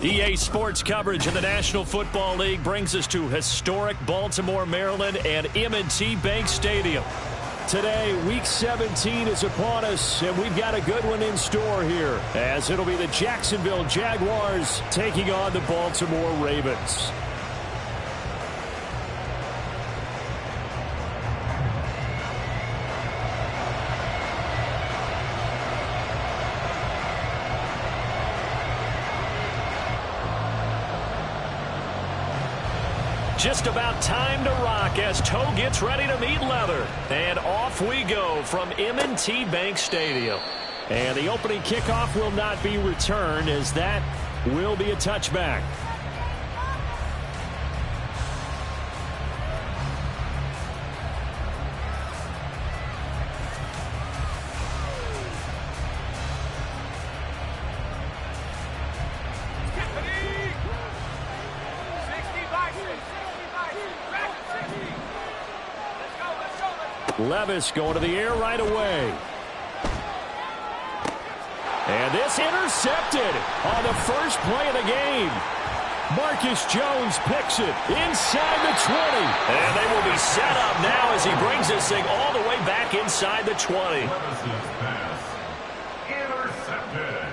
EA Sports coverage of the National Football League brings us to historic Baltimore, Maryland and M&T Bank Stadium. Today, Week 17 is upon us, and we've got a good one in store here, as it'll be the Jacksonville Jaguars taking on the Baltimore Ravens. Just about time to rock as Toe gets ready to meet leather. And off we go from M&T Bank Stadium. And the opening kickoff will not be returned, as that will be a touchback. Levis going to the air right away. And this intercepted on the first play of the game. Marcus Jones picks it inside the 20. And they will be set up now as he brings this thing all the way back inside the 20. Intercepted.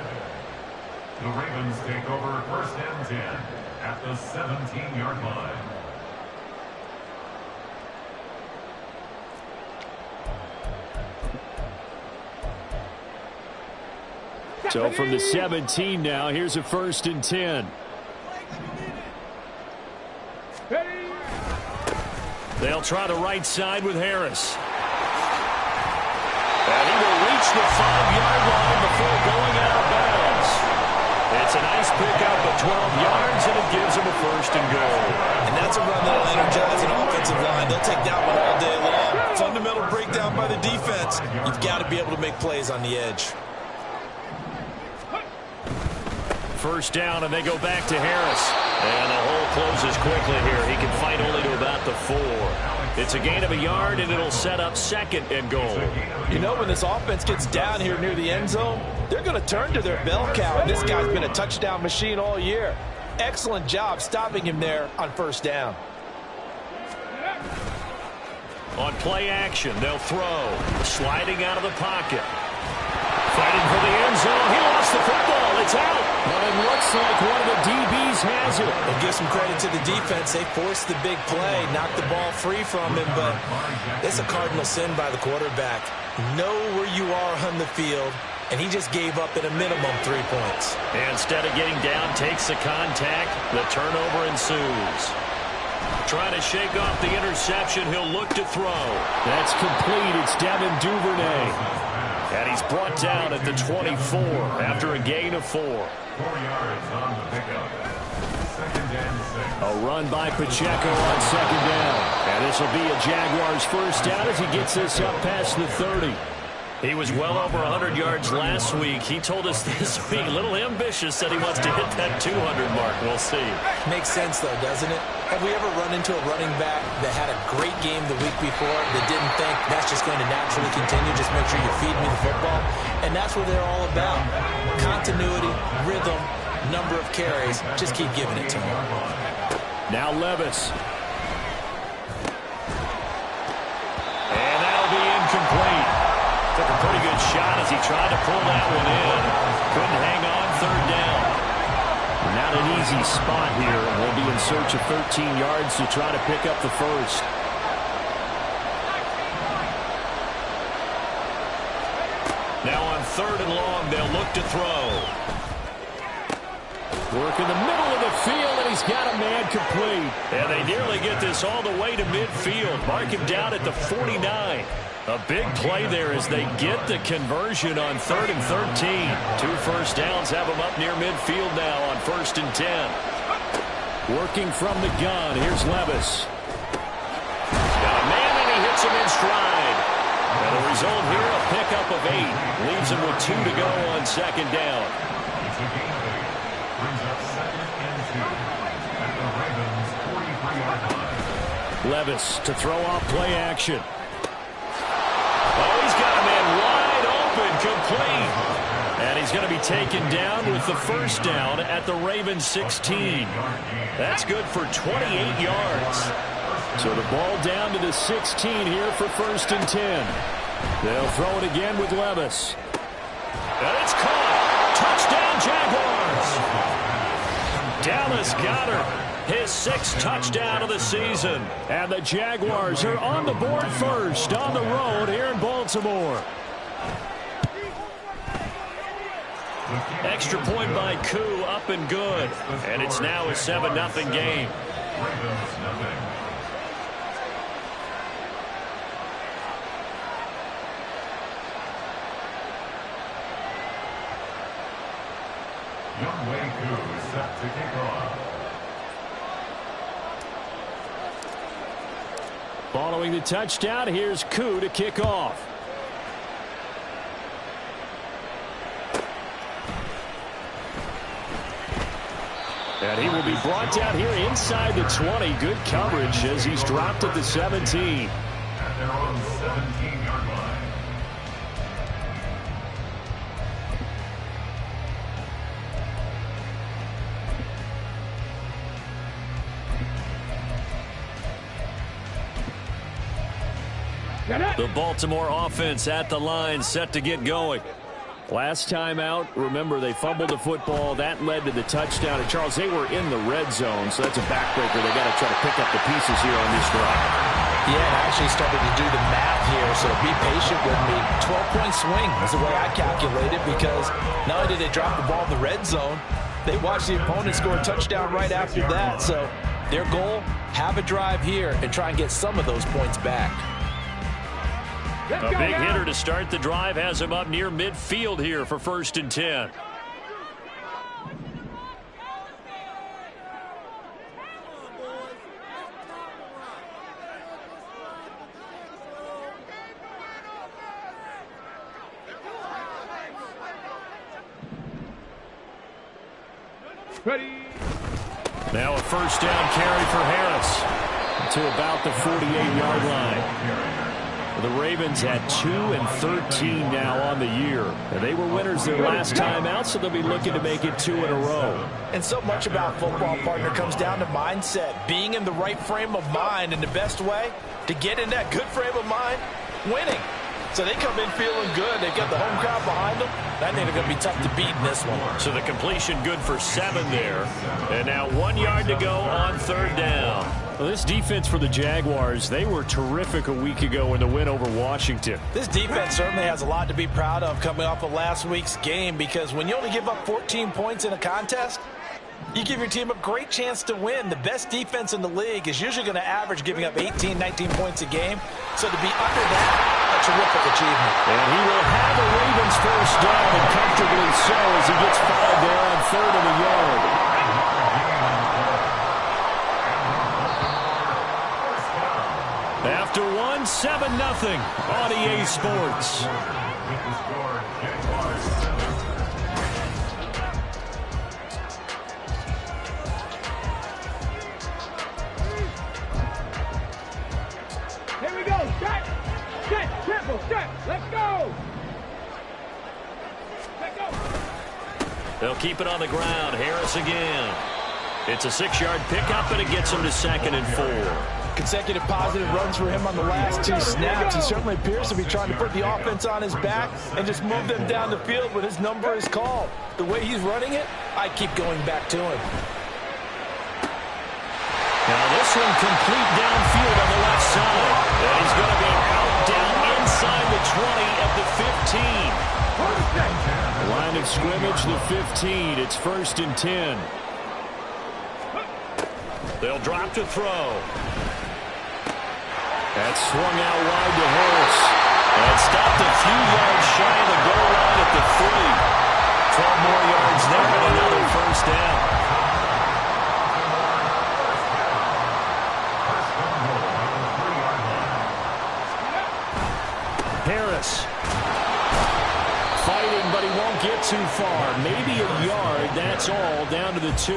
The Ravens take over first and 10 at the 17-yard line. So from the 17 now, here's a first and 10. They'll try the right side with Harris. And he will reach the 5-yard line before going out of bounds. It's a nice pickup of 12 yards, and it gives him a first and goal. And that's a run that'll energize an offensive line. They'll take that one all day long. Fundamental breakdown by the defense. You've got to be able to make plays on the edge. First down, and they go back to Harris. And the hole closes quickly here. He can fight only to about the 4. It's a gain of a yard, and it'll set up second and goal. You know, when this offense gets down here near the end zone, they're going to turn to their bell cow. And this guy's been a touchdown machine all year. Excellent job stopping him there on first down. On play action, they'll throw. Sliding out of the pocket. Fighting for the end zone. He lost the football. It's out. But it looks like one of the DBs has it. We'll give some credit to the defense. They forced the big play, knocked the ball free from him, but it's a cardinal sin by the quarterback. Know where you are on the field, and he just gave up at a minimum 3 points. And instead of getting down, takes the contact. The turnover ensues. Trying to shake off the interception. He'll look to throw. That's complete. It's Devin Duvernay. And he's brought down at the 24 after a gain of 4. 4 yards on the pickup. Second and 6. A run by Pacheco on second down. And this will be a Jaguars first down as he gets this up past the 30. He was well over 100 yards last week. He told us this week, a little ambitious, that he wants to hit that 200 mark. We'll see. Makes sense, though, doesn't it? Have we ever run into a running back that had a great game the week before that didn't think that's just going to naturally continue? Just make sure you feed me the football. And that's what they're all about. Continuity, rhythm, number of carries. Just keep giving it to him. Now Levis. And that'll be incomplete. Took a pretty good shot as he tried to pull that one in. Couldn't hang on third down. Not an easy spot here. We'll be in search of 13 yards to try to pick up the first. Now on third and long, they'll look to throw. Work in the middle of the field, and he's got a man complete. And they nearly get this all the way to midfield. Mark him down at the 49. A big play there as they get the conversion on 3rd and 13. 2 first downs have them up near midfield now on 1st and 10. Working from the gun, here's Levis. Got a man, and he hits him in stride. And the result here, a pickup of 8. Leaves him with 2 to go on second down. It's a gain of 8. Brings up second and 2 at the Ravens' 43-yard line. Levis to throw off play action. Oh, he's got a man wide open, complete. And he's going to be taken down with the first down at the Ravens 16. That's good for 28 yards. So the ball down to the 16 here for 1st and 10. They'll throw it again with Levis. And it's caught. Touchdown, Jaguars. Dallas Goedert, his 6th touchdown of the season. And the Jaguars are on the board first on the road here in Baltimore. Extra point by Koo, up and good. And it's now a 7-0 game. Ravens nothing. Younghoe Koo set to kick off. Following the touchdown, here's Koo to kick off. And he will be brought down here inside the 20. Good coverage as he's dropped at the 17. At their own 17-yard line. The Baltimore offense at the line, set to get going. Last time out, remember, they fumbled the football. That led to the touchdown. And, Charles, they were in the red zone, so that's a backbreaker. They got to try to pick up the pieces here on this drive. Yeah, and I actually started to do the math here, so be patient with me. 12-point swing is the way I calculate it, because not only did they drop the ball in the red zone, they watched the opponent score a touchdown right after that. So their goal, have a drive here and try and get some of those points back. A big hitter to start the drive has him up near midfield here for 1st and 10. Ready. Now a 1st down carry for Harris to about the 48-yard line. The Ravens had 2 and 13 now on the year. And they were winners their last time out, so they'll be looking to make it 2 in a row. And so much about football, partner, comes down to mindset. Being in the right frame of mind, and the best way to get in that good frame of mind, winning. So they come in feeling good. They've got the home crowd behind them. I think they're going to be tough to beat in this one. So the completion good for 7 there. And now 1 yard to go on 3rd down. Well, this defense for the Jaguars, they were terrific a week ago in the win over Washington. This defense certainly has a lot to be proud of coming off of last week's game, because when you only give up 14 points in a contest, you give your team a great chance to win. The best defense in the league is usually going to average giving up 18, 19 points a game. So to be under that, a terrific achievement. And he will have the Ravens 1st down, and comfortably so, as he gets fouled there on 3rd and a yard. After 1, 7-0 on EA Sports. With the score, Jaguars 7. Here we go. Set, tempo, set. Let's go. Let's go. They'll keep it on the ground. Harris again. It's a 6-yard pickup, and it gets him to 2nd and 4. Consecutive positive runs for him on the last 2 snaps. He certainly appears to be trying to put the offense on his back and just move them down the field when his number is called. The way he's running it, I keep going back to him. Now this one complete downfield on the left side. And he's going to be out down inside the 20 at the 15. Line of scrimmage, the 15. It's 1st and 10. They'll drop to throw. That's swung out wide to Harris. And stopped a few yards shy of the goal line at the 3. 12 more yards there and another 1st down. Harris fighting, but he won't get too far. Maybe a yard, that's all, down to the 2.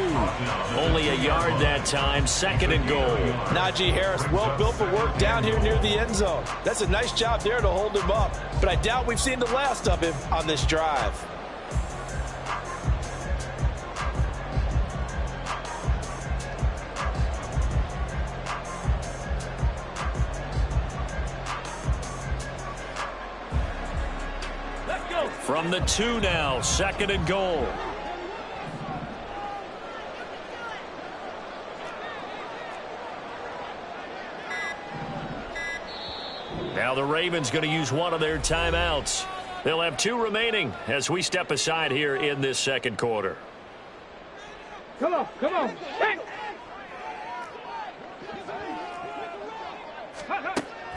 Only a yard that time, 2nd and goal. Najee Harris, well built for work down here near the end zone. That's a nice job there to hold him up, but I doubt we've seen the last of him on this drive. From the 2 now, 2nd and goal. Now the Ravens going to use one of their timeouts. They'll have 2 remaining as we step aside here in this 2nd quarter. Come on, come on. Hey.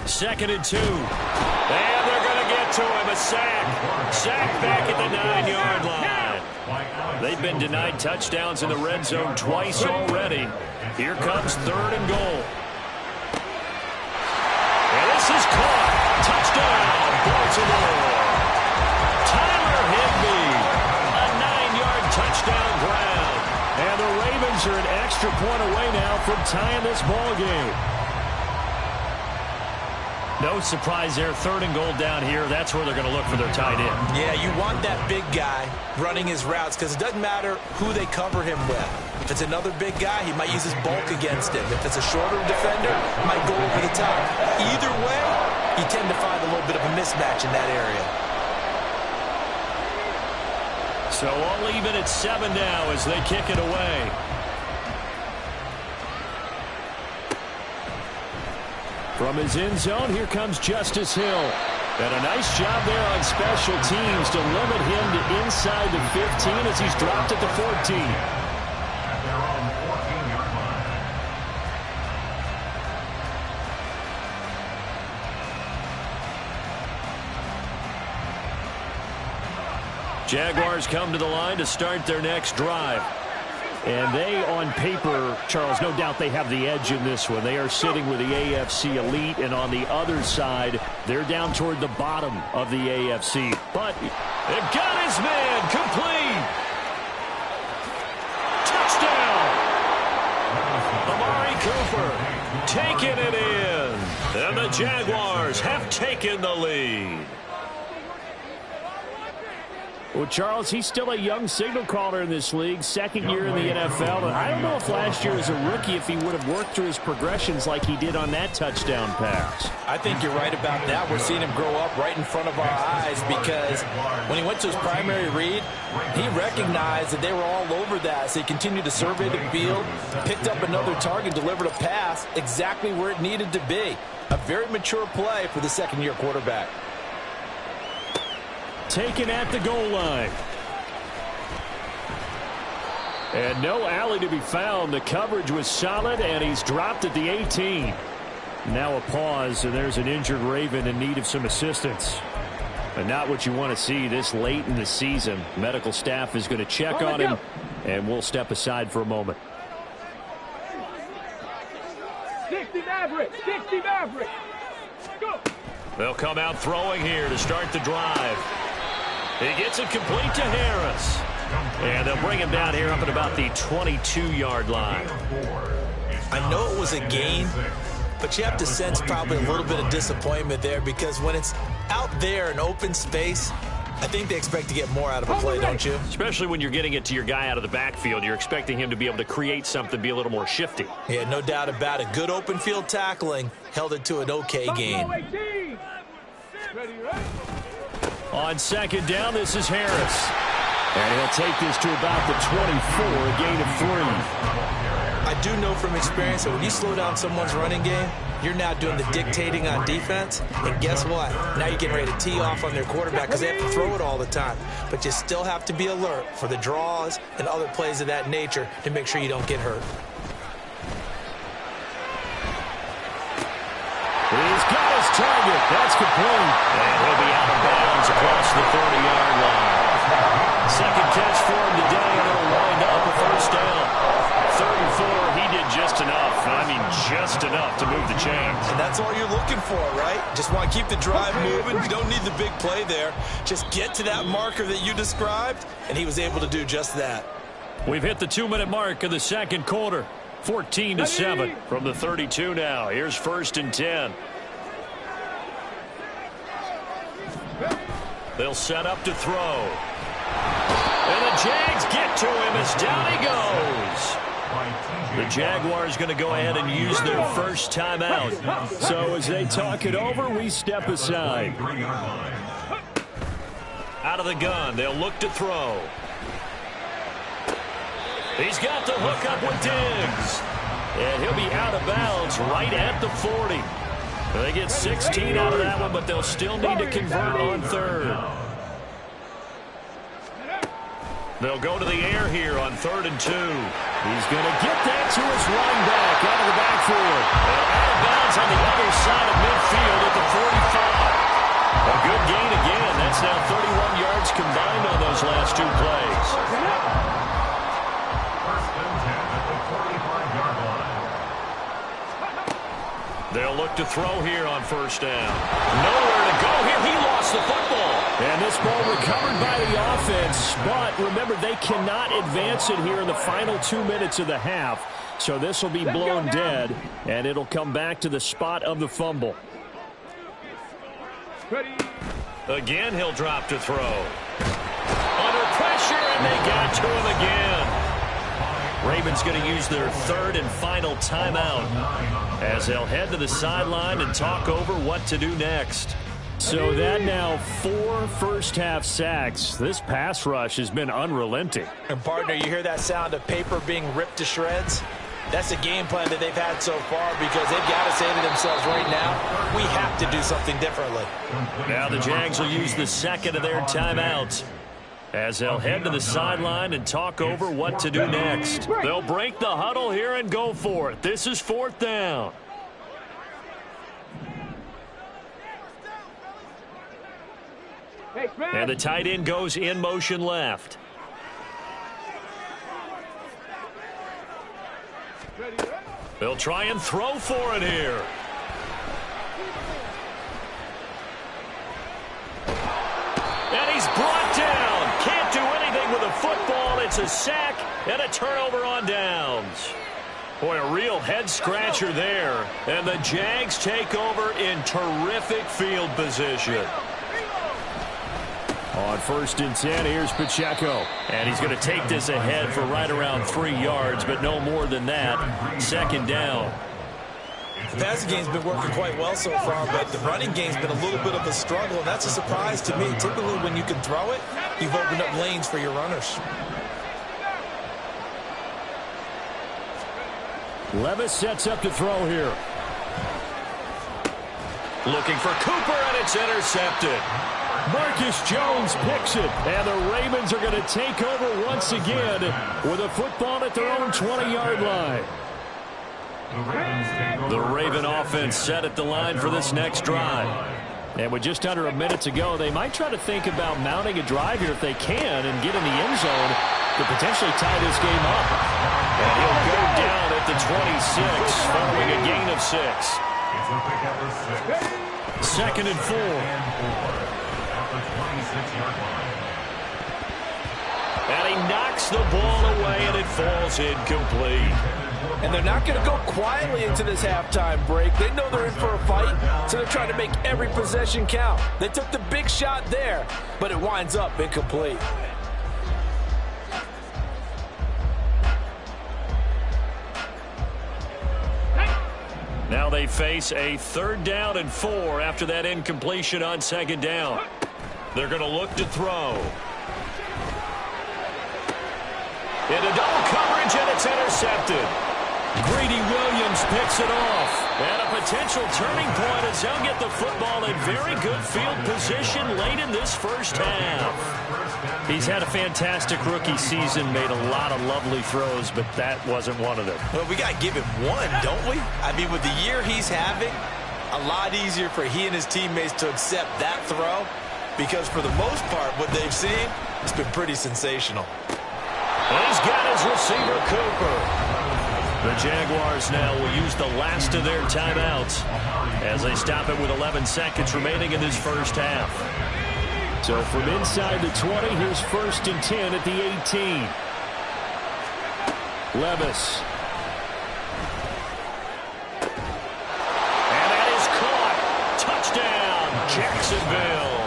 2nd and 2. And they're going to get to him. A sack. Sack back at the 9-yard line. They've been denied touchdowns in the red zone twice already. Here comes 3rd and goal. And this is caught. Touchdown, Baltimore. Tyler Higbee. A 9-yard touchdown grab. And the Ravens are an extra point away now from tying this ball game. No surprise there. 3rd and goal down here. That's where they're going to look for their tight end. Yeah, you want that big guy running his routes because it doesn't matter who they cover him with. If it's another big guy, he might use his bulk against him. If it's a shorter defender, he might go over the top. Either way, you tend to find a little bit of a mismatch in that area. So all even at 7 now as they kick it away. From his end zone, here comes Justice Hill. And a nice job there on special teams to limit him to inside the 15 as he's dropped at the 14. At their own 14-yard line. Jaguars come to the line to start their next drive. And they, on paper, Charles, no doubt they have the edge in this one. They are sitting with the AFC elite, and on the other side, they're down toward the bottom of the AFC. But they've got his man complete. Touchdown. Amari Cooper taking it in. And the Jaguars have taken the lead. Well, Charles, he's still a young signal caller in this league, 2nd year in the NFL. And I don't know if last year as a rookie if he would have worked through his progressions like he did on that touchdown pass. I think you're right about that. We're seeing him grow up right in front of our eyes because when he went to his primary read, he recognized that they were all over that. So he continued to survey the field, picked up another target, delivered a pass exactly where it needed to be. A very mature play for the 2nd-year quarterback. Taken at the goal line. And no alley to be found. The coverage was solid, and he's dropped at the 18. Now a pause, and there's an injured Raven in need of some assistance. And not what you want to see this late in the season. Medical staff is going to check on him, and we'll step aside for a moment. 60 Maverick, 60 Maverick. Go. They'll come out throwing here to start the drive. He gets it complete to Harris. And they'll bring him down here up at about the 22-yard line. I know it was a gain, but you have to sense probably a little bit of disappointment there because when it's out there in open space, I think they expect to get more out of a play, don't you? Especially when you're getting it to your guy out of the backfield. You're expecting him to be able to create something, be a little more shifty. Yeah, no doubt about it. Good open field tackling held it to an okay gain. Ready, right? On 2nd down, this is Harris. And he'll take this to about the 24, a gain of 3. I do know from experience that when you slow down someone's running game, you're now doing the dictating on defense. And guess what? Now you're getting ready to tee off on their quarterback because they have to throw it all the time. But you still have to be alert for the draws and other plays of that nature to make sure you don't get hurt. He's got his target. That's complete. And he'll be out of bounds across the 30-yard line. 2nd catch for him today, and it'll wind up a 1st down. 3rd and 4, he did just enough. I mean, just enough to move the chains. And that's all you're looking for, right? Just want to keep the drive moving. You don't need the big play there. Just get to that marker that you described, and he was able to do just that. We've hit the 2-minute mark of the 2nd quarter. 14-7 from the 32 now. Here's 1st and 10. They'll set up to throw. And the Jags get to him as down he goes. The Jaguars going to go ahead and use their first timeout. So as they talk it over, we step aside. Out of the gun, they'll look to throw. He's got the hook up with Diggs. And he'll be out of bounds right at the 40. They get 16 out of that one, but they'll still need to convert on third. They'll go to the air here on 3rd and 2. He's going to get that to his running back out of the backfield. And out of bounds on the other side of midfield at the 45. A good gain again. That's now 31 yards combined on those last 2 plays. First and 10 at the 45-yard line. They'll look to throw here on 1st down. Nowhere to go here. He lost the football. And this ball recovered by the offense. But remember, they cannot advance it here in the final 2 minutes of the half. So this will be blown dead, and it'll come back to the spot of the fumble. Again, he'll drop to throw. Under pressure, and they got to him again. Ravens going to use their 3rd and final timeout as they'll head to the sideline and talk over what to do next. So that now 4 first-half sacks. This pass rush has been unrelenting. And, partner, you hear that sound of paper being ripped to shreds? That's the game plan that they've had so far because they've got to say to themselves right now, we have to do something differently. Now the Jags will use the 2nd of their timeouts as they'll head to the sideline and talk over what to do next. They'll break the huddle here and go for it. This is 4th down. And the tight end goes in motion left. They'll try and throw for it here. And he's brought down. Can't do anything with a football. It's a sack and a turnover on downs. Boy, a real head-scratcher there. And the Jags take over in terrific field position. On 1st and 10, here's Pacheco. And he's going to take this ahead for right around 3 yards, but no more than that. 2nd down. The passing game's been working quite well so far, but the running game's been a little bit of a struggle, and that's a surprise to me. Typically, when you can throw it, you've opened up lanes for your runners. Levis sets up to throw here. Looking for Cooper, and it's intercepted. Marcus Jones picks it, and the Ravens are going to take over once again with a football at their own 20-yard line. The Raven offense set at the line for this next drive. And with just under a minute to go, they might try to think about mounting a drive here if they can and get in the end zone to potentially tie this game up. And he'll go down at the 26 following a gain of 6. 2nd and 4. And he knocks the ball away, and it falls incomplete. And they're not going to go quietly into this halftime break. They know they're in for a fight, so they're trying to make every possession count. They took the big shot there, but it winds up incomplete. Now they face a 3rd down and 4 after that incompletion on 2nd down. They're going to look to throw. Into double coverage, and it's intercepted. Greedy Williams picks it off. And a potential turning point as they'll get the football in very good field position late in this first half. He's had a fantastic rookie season, made a lot of lovely throws, but that wasn't one of them. Well, we got to give him one, don't we? I mean, with the year he's having, a lot easier for he and his teammates to accept that throw because for the most part, what they've seen, it's been pretty sensational. And he's got his receiver, Cooper. The Jaguars now will use the last of their timeouts as they stop it with 11 seconds remaining in this first half. So from inside the 20, here's 1st and 10 at the 18. Levis. And that is caught. Touchdown, Jacksonville.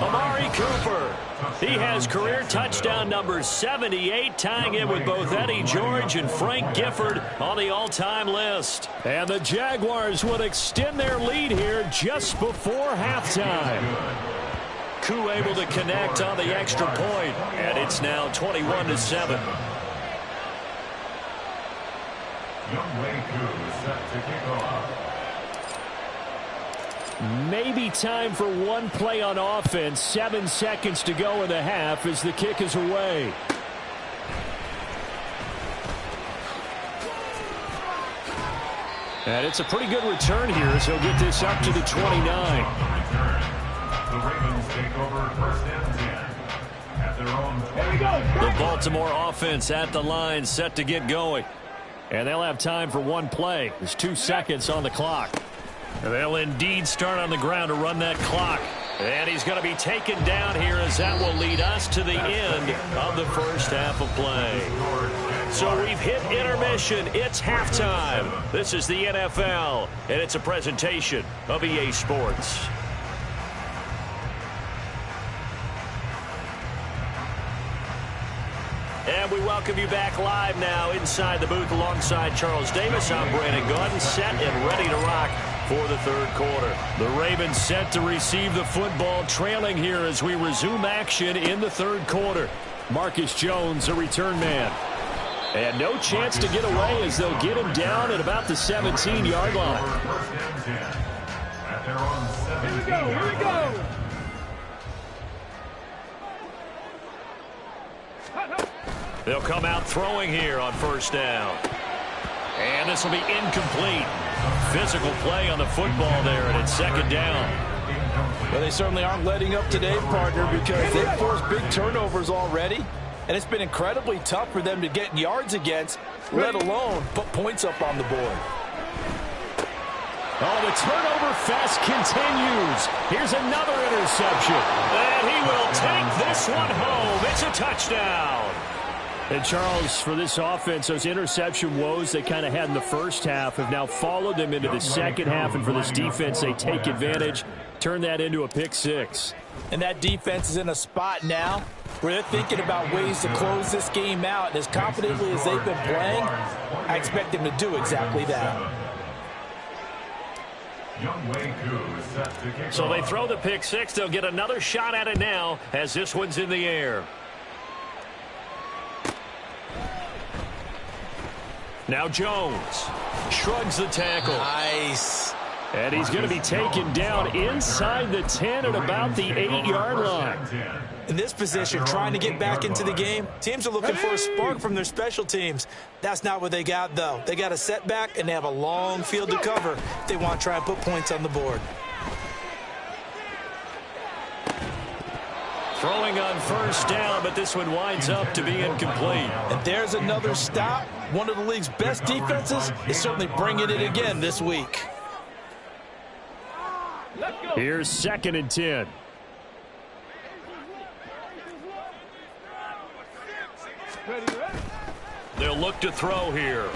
Amari Cooper. He has career touchdown number 78, tying it with both Eddie George and Frank Gifford on the all-time list. And the Jaguars will extend their lead here just before halftime. Koo able to connect on the extra point, and it's now 21-7. Younghoe Koo set to kick off. Maybe time for one play on offense. 7 seconds to go in the half as the kick is away. And it's a pretty good return here as he'll get this up to the 29. The Ravens take over first and 10 at their own 20. The Baltimore offense at the line, set to get going. And they'll have time for one play. There's 2 seconds on the clock. And they'll indeed start on the ground to run that clock. And he's going to be taken down here as that will lead us to the end of the first half of play. So we've hit intermission. It's halftime. This is the NFL, and it's a presentation of EA Sports. And we welcome you back live now inside the booth alongside Charles Davis. I'm Brandon Gaudin, set and ready to rock for the third quarter. The Ravens set to receive the football, trailing here as we resume action in the third quarter. Marcus Jones, a return man. And no chance to get away as they'll get him down at about the 17-yard line. First and 10 at their own 17. Here we go. They'll come out throwing here on first down. And this will be incomplete. Physical play on the football there, and it's second down. Well, they certainly aren't letting up today, partner, because they've forced big turnovers already, and it's been incredibly tough for them to get yards against, let alone put points up on the board. Oh, the turnover fest continues. Here's another interception. And he will take this one home. It's a touchdown. And Charles, for this offense, those interception woes they kind of had in the first half have now followed them into the second half. And for this defense, they take advantage, turn that into a pick six. And that defense is in a spot now where they're thinking about ways to close this game out. And as confidently as they've been playing, I expect them to do exactly that. So they throw the pick six. They'll get another shot at it now as this one's in the air. Now Jones shrugs the tackle. Nice. And he's going to be taken down inside the 10 at about the 8-yard line. In this position, trying to get back into the game, teams are looking for a spark from their special teams. That's not what they got, though. They got a setback, and they have a long field to cover if they want to try and put points on the board. Throwing on first down, but this one winds up to be incomplete. And there's another stop. One of the league's best defenses is certainly bringing it again this week. Here's 2nd and 10. They'll look to throw here.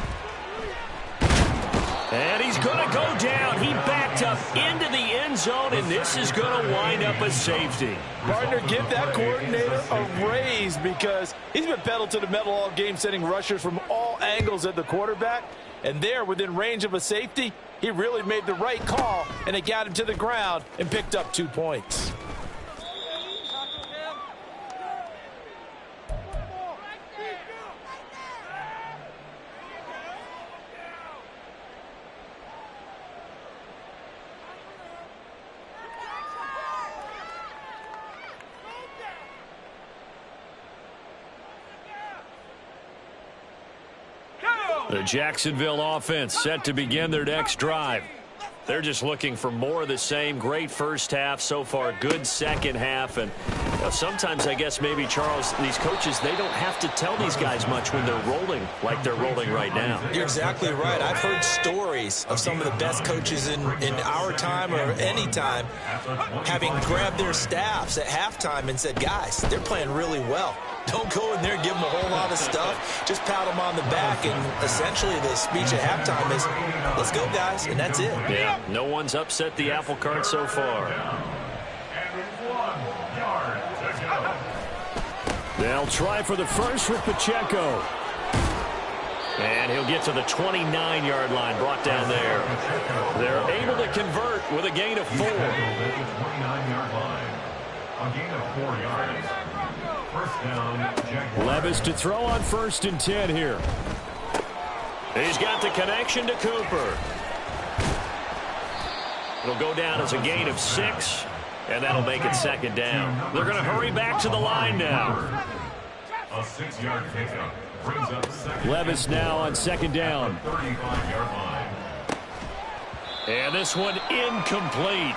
And he's going to go down. He backed up into the end zone, and this is going to wind up a safety. Partner, give that coordinator a raise because he's been pedal to the metal all game, sending rushers from all angles at the quarterback. And there, within range of a safety, he really made the right call, and it got him to the ground and picked up 2 points. The Jacksonville offense set to begin their next drive. They're just looking for more of the same. Great first half so far, good second half. And sometimes I guess maybe, Charles, these coaches, they don't have to tell these guys much when they're rolling like they're rolling right now. You're exactly right. I've heard stories of some of the best coaches in our time or any time having grabbed their staffs at halftime and said, guys, they're playing really well. Don't go in there and give them a whole lot of stuff. Just pat them on the back, and essentially the speech at halftime is, let's go, guys, and that's it. Yeah, no one's upset the apple cart so far. They'll try for the first with Pacheco. And he'll get to the 29-yard line, brought down there. They're able to convert with a gain of 4. A gain of 4 yards. First down, Jaguars. Levis to throw on 1st and 10 here. He's got the connection to Cooper. It'll go down as a gain of 6, and that'll make it 2nd down. They're going to hurry back to the line now. A 6-yard pickup brings up 2nd. Levis now on 2nd down. 35-yard line. And this one incomplete.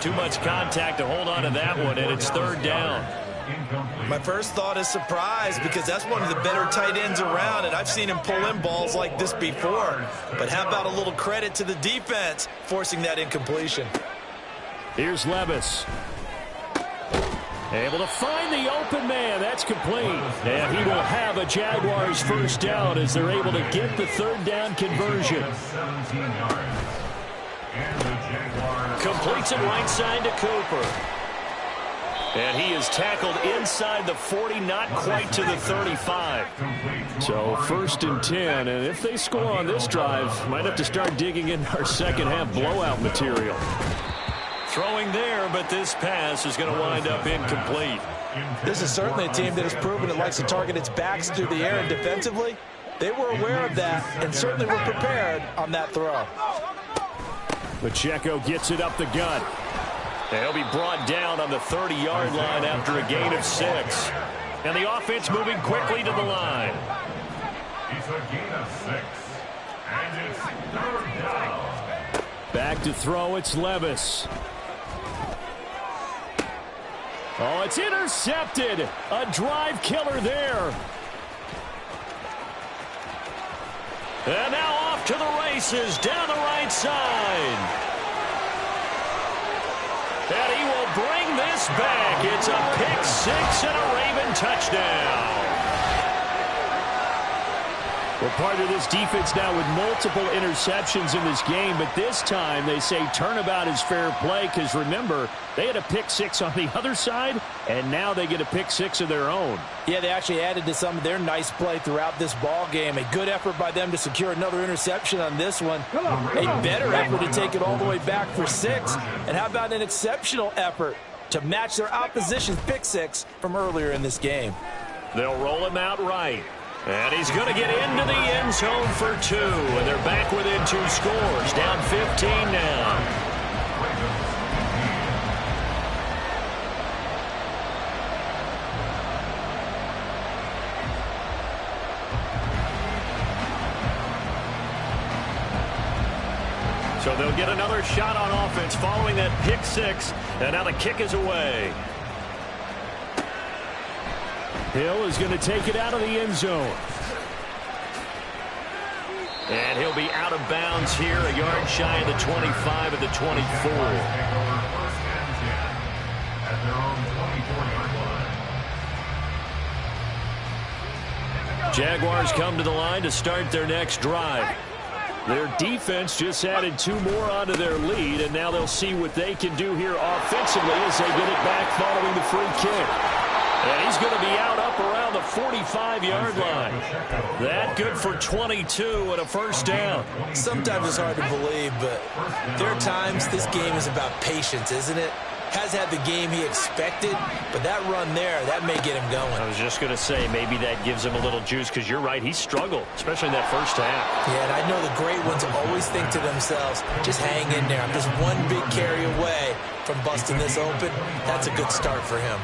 Too much contact to hold on to that one, and it's 3rd down. My first thought is surprise, because that's one of the better tight ends around, and I've seen him pull in balls like this before. But how about a little credit to the defense forcing that incompletion? Here's Levis. Able to find the open man. That's complete. And he will have a Jaguars 1st down as they're able to get the 3rd down conversion. 17 yards. And the Jaguars Completes it right side to Cooper. And he is tackled inside the 40, not quite to the 35. So 1st and 10, and if they score on this drive, might have to start digging in our second half blowout material. Throwing there, but this pass is going to wind up incomplete. This is certainly a team that has proven it likes to target its backs through the air, and defensively, they were aware of that and certainly were prepared on that throw. Pacheco gets it up the gut. They'll be brought down on the 30-yard line after a gain of 6. And the offense moving quickly to the line. It's a gain of 6. And it's 3rd down. Back to throw, it's Levis. Oh, it's intercepted. A drive killer there. And now off to the races down the right side. And he will bring this back. It's a pick 6 and a Raven touchdown. Well, part of this defense now with multiple interceptions in this game, but this time they say turnabout is fair play because, remember, they had a pick 6 on the other side, and now they get a pick 6 of their own. Yeah, they actually added to some of their nice play throughout this ball game. A good effort by them to secure another interception on this one. A better effort to take it all the way back for 6. And how about an exceptional effort to match their opposition's pick 6 from earlier in this game? They'll roll him out right. And he's going to get into the end zone for 2. And they're back within 2 scores. Down 15 now. So they'll get another shot on offense following that pick 6. And now the kick is away. Hill is going to take it out of the end zone. And he'll be out of bounds here, a yard shy of the 25 at the 24. Jaguars come to the line to start their next drive. Their defense just added 2 more onto their lead, and now they'll see what they can do here offensively as they get it back following the free kick. And he's going to be out up around the 45-yard line. That good for 22 and a 1st down. Sometimes it's hard to believe, but there are times this game is about patience, isn't it? Has had the game he expected, but that run there, that may get him going. I was just going to say, maybe that gives him a little juice, because you're right, he struggled, especially in that first half. Yeah, and I know the great ones always think to themselves, just hang in there. I'm just one big carry away from busting this open. That's a good start for him.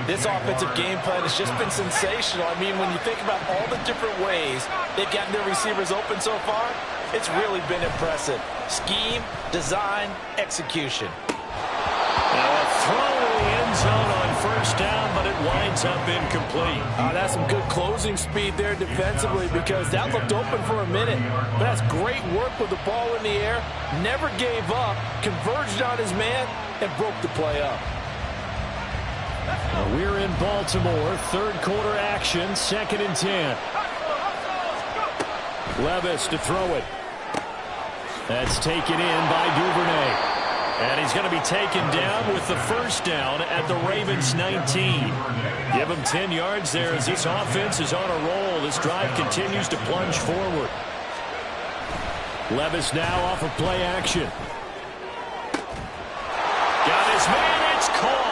This offensive game plan has just been sensational. I mean, when you think about all the different ways they've gotten their receivers open so far, it's really been impressive. Scheme, design, execution. Now a throw to the end zone on 1st down, but it winds up incomplete. That's some good closing speed there defensively, because that looked open for a minute. But that's great work with the ball in the air. Never gave up, converged on his man, and broke the play up. We're in Baltimore. 3rd quarter action. 2nd and 10. Levis to throw it. That's taken in by Duvernay. And he's going to be taken down with the 1st down at the Ravens 19. Give him 10 yards there as this offense is on a roll. This drive continues to plunge forward. Levis now off of play action. Got his man. It's caught.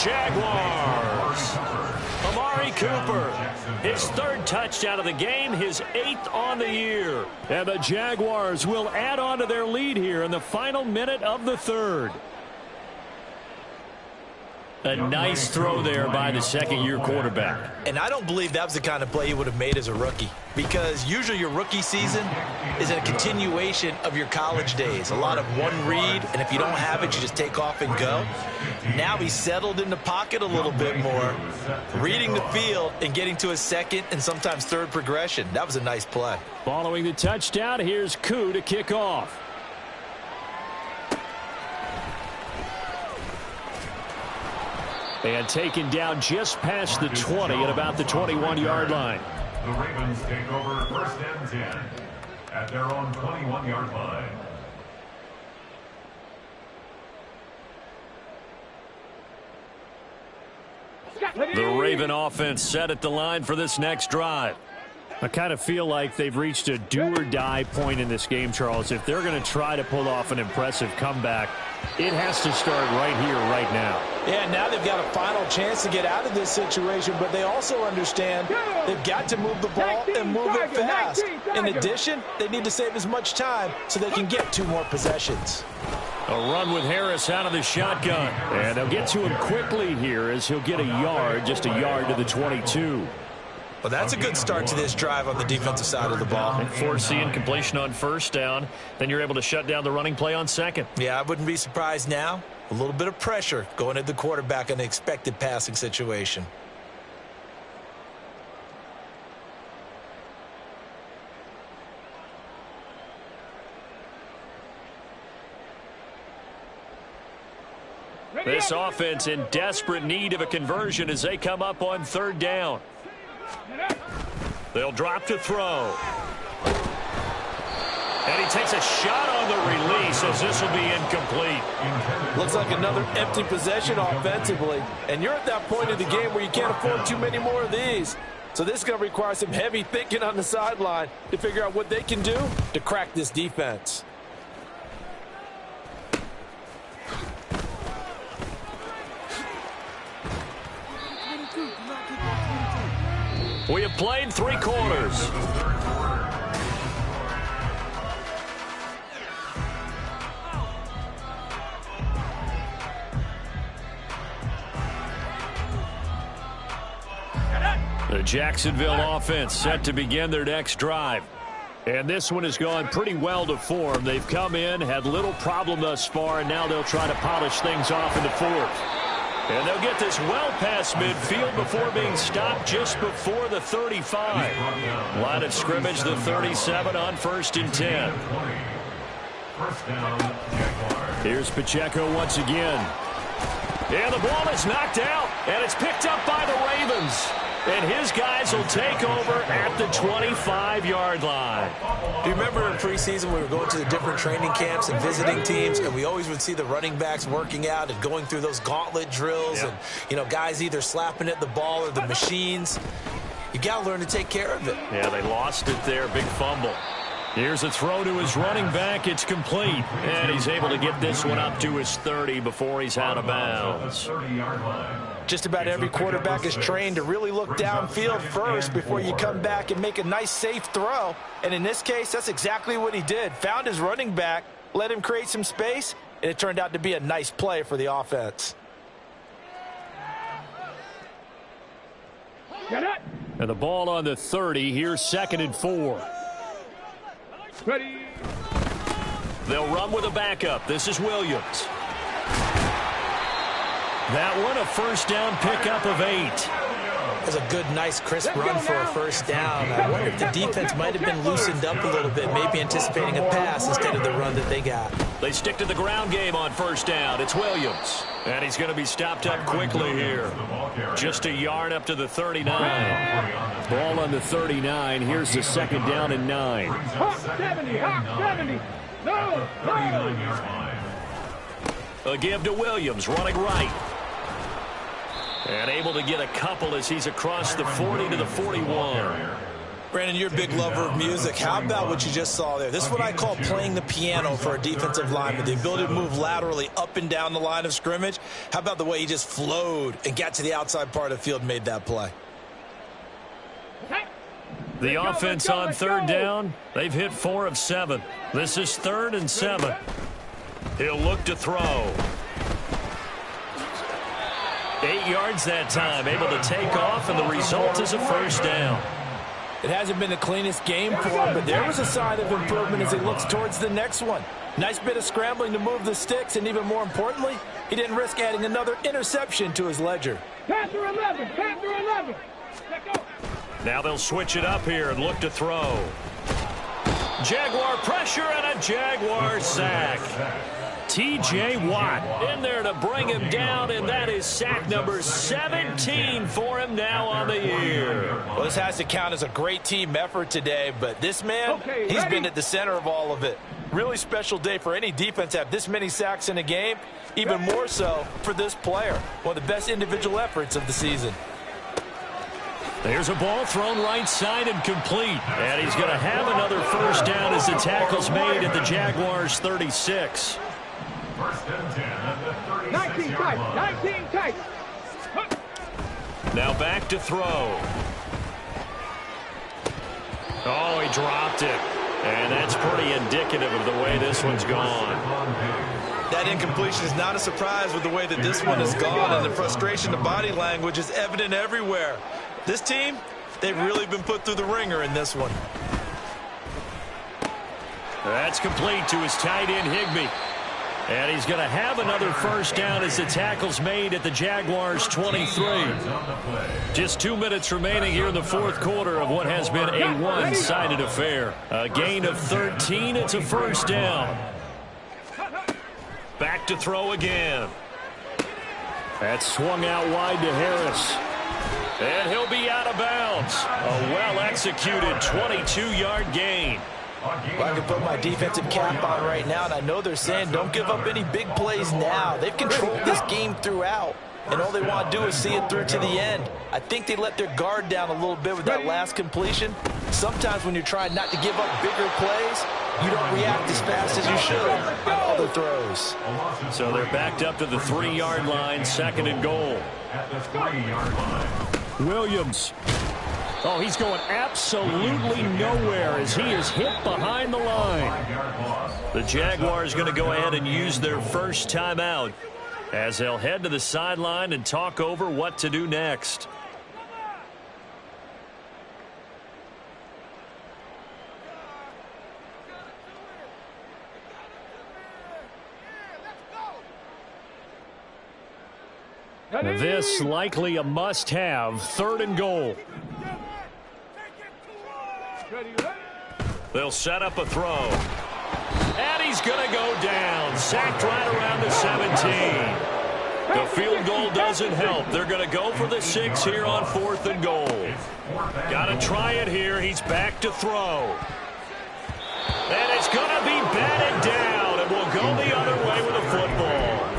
Jaguars. Amari Cooper, his 3rd touchdown of the game, his 8th on the year. And the Jaguars will add on to their lead here in the final minute of the 3rd. A nice throw there by the second-year quarterback. And I don't believe that was the kind of play he would have made as a rookie, because usually your rookie season is a continuation of your college days. A lot of one read, and if you don't have it, you just take off and go. Now he's settled in the pocket a little bit more, reading the field and getting to his 2nd and sometimes 3rd progression. That was a nice play. Following the touchdown, here's Koo to kick off. And taken down just past the 20 at about the 21-yard line. The Ravens take over 1st and 10 at their own 21-yard line. The Raven offense set at the line for this next drive. I kind of feel like they've reached a do-or-die point in this game, Charles. If they're going to try to pull off an impressive comeback, it has to start right here, right now. Yeah, now they've got a final chance to get out of this situation, but they also understand they've got to move the ball and move it fast. In addition, they need to save as much time so they can get 2 more possessions. A run with Harris out of the shotgun. And they'll get to him quickly here as he'll get a yard, just a yard to the 22. Well, that's a good start to this drive on the defensive side of the ball. And forcing completion on 1st down. Then you're able to shut down the running play on 2nd. Yeah, I wouldn't be surprised now. A little bit of pressure going at the quarterback in an expected passing situation. This offense in desperate need of a conversion as they come up on 3rd down. They'll drop to throw. And he takes a shot on the release as this will be incomplete. Looks like another empty possession offensively. And you're at that point of the game where you can't afford too many more of these. So this is going to require some heavy thinking on the sideline to figure out what they can do to crack this defense. We have played 3 quarters. The Jacksonville offense set to begin their next drive. And this one has gone pretty well to form. They've come in, had little problem thus far, and now they'll try to polish things off in the 4th. And they'll get this well past midfield before being stopped just before the 35. Line of scrimmage, the 37 on 1st and 10. Here's Pacheco once again. And the ball is knocked out, and it's picked up by the Ravens. And his guys will take over at the 25-yard line. Do you remember in preseason we were going to the different training camps and visiting teams, and we always would see the running backs working out and going through those gauntlet drills, and, you know, guys either slapping at the ball or the machines. You got to learn to take care of it. Yeah, they lost it there. Big fumble. Here's a throw to his running back. It's complete. And he's able to get this one up to his 30 before he's out of bounds. Just about every quarterback is trained to really look downfield first before you come back and make a nice, safe throw. And in this case, that's exactly what he did. Found his running back, let him create some space, and it turned out to be a nice play for the offense. And the ball on the 30. Here's 2nd and 4. Ready. They'll run with a backup. This is Williams. That one, a 1st down pickup of 8. That's a good, nice, crisp run for a 1st down. I wonder if the defense might have been loosened up a little bit, maybe anticipating a pass instead of the run that they got. They stick to the ground game on 1st down. It's Williams. And he's going to be stopped up quickly here. Just a yard up to the 39. Ball on the 39. Here's the 2nd down and 9. Hawk 70, Hawk 70. No, no. A give to Williams, running right. And able to get a couple as he's across the 40 to the 41. Brandon, you're a big lover of music. How about what you just saw there? This is what I call playing the piano for a defensive lineman. The ability to move laterally up and down the line of scrimmage. How about the way he just flowed and got to the outside part of the field and made that play? The offense on third down, they've hit 4 of 7. This is 3rd and 7. He'll look to throw. 8 yards that time, able to take off, and the result is a first down. It hasn't been the cleanest game for him, but there was a sign of improvement as he looks towards the next one. Nice bit of scrambling to move the sticks, and even more importantly, he didn't risk adding another interception to his ledger. Panther 11, Panther 11. Let go. Now they'll switch it up here and look to throw. Jaguar pressure and a Jaguar sack. T.J. Watt in there to bring him down, and that is sack number 17 for him now on the year. Well, this has to count as a great team effort today, but this man, he's been at the center of all of it. Really special day for any defense to have this many sacks in a game, even more so for this player. One of the best individual efforts of the season. There's a ball thrown right side and complete. And he's going to have another first down as the tackle's made at the Jaguars' 36. First and 10 at the 36 19 tight, 19 tight. Now back to throw. Oh, he dropped it. And that's pretty indicative of the way this one's gone. That incompletion is not a surprise with the way that this one has gone, and the frustration, the body language is evident everywhere. This team, they've really been put through the ringer in this one. That's complete to his tight end, Higbee. And he's going to have another first down as the tackle's made at the Jaguars' 23. Just 2 minutes remaining here in the fourth quarter of what has been a one-sided affair. A gain of 13, it's a first down. Back to throw again. That's swung out wide to Harris. And he'll be out of bounds. A well-executed 22-yard gain. Well, I can put my defensive cap on right now, and I know they're saying don't give up any big plays now. They've controlled this game throughout, and all they want to do is see it through to the end. I think they let their guard down a little bit with that last completion. Sometimes when you're trying not to give up bigger plays, you don't react as fast as you should on other throws. So they're backed up to the 3-yard line, 2nd and goal. At the 3-yard line. Williams. Oh, he's going absolutely nowhere as he is hit behind the line. The Jaguars going to go ahead and use their first timeout as they'll head to the sideline and talk over what to do next. This likely a must-have, 3rd and goal. They'll set up a throw. And he's going to go down. Sacked right around the 17. The field goal doesn't help. They're going to go for the 6 here on 4th and goal. Got to try it here. He's back to throw. And it's going to be batted down. And we'll go the other way with a football.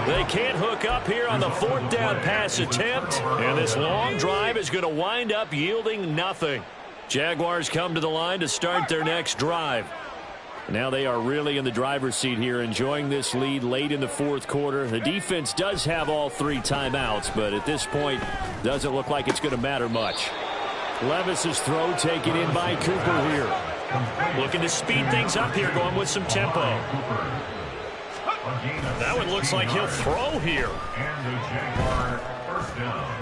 They can't hook up here on the 4th down pass attempt. And this long drive is going to wind up yielding nothing. Jaguars come to the line to start their next drive. Now they are really in the driver's seat here, enjoying this lead late in the fourth quarter. The defense does have all 3 timeouts, but at this point, doesn't look like it's going to matter much. Levis's throw taken in by Cooper here. Looking to speed things up here, going with some tempo. That one looks like he'll throw here. And the Jaguar first down.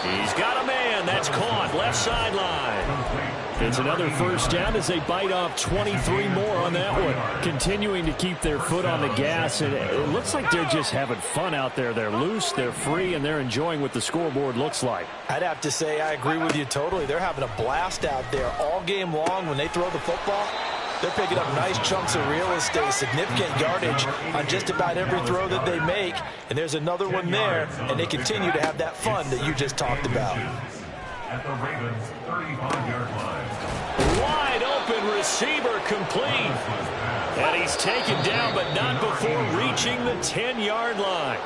He's got a man. That's caught. Left sideline. It's another first down as they bite off 23 more on that one. Continuing to keep their foot on the gas, and it looks like they're just having fun out there. They're loose, they're free, and they're enjoying what the scoreboard looks like. I'd have to say I agree with you totally. They're having a blast out there all game long when they throw the football. They're picking up nice chunks of real estate, significant yardage on just about every throw that they make. And there's another one there, and they continue to have that fun that you just talked about. At the Ravens' 35-yard line. Wide open receiver complete. And he's taken down, but not before reaching the 10-yard line.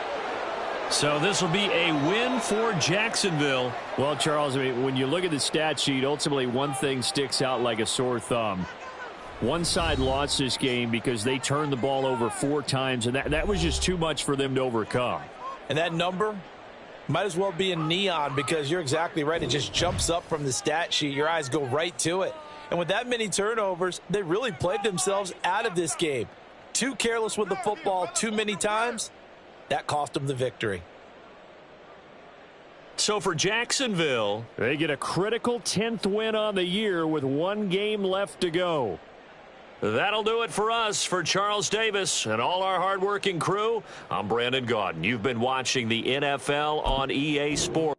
So this will be a win for Jacksonville. Well, Charles, I mean, when you look at the stat sheet, ultimately one thing sticks out like a sore thumb. One side lost this game because they turned the ball over 4 times, and that was just too much for them to overcome. And that number might as well be in neon because you're exactly right. It just jumps up from the stat sheet. Your eyes go right to it. And with that many turnovers, they really played themselves out of this game. Too careless with the football too many times. That cost them the victory. So for Jacksonville, they get a critical 10th win on the year with 1 game left to go. That'll do it for us. For Charles Davis and all our hardworking crew, I'm Brandon Gaudin. You've been watching the NFL on EA Sports.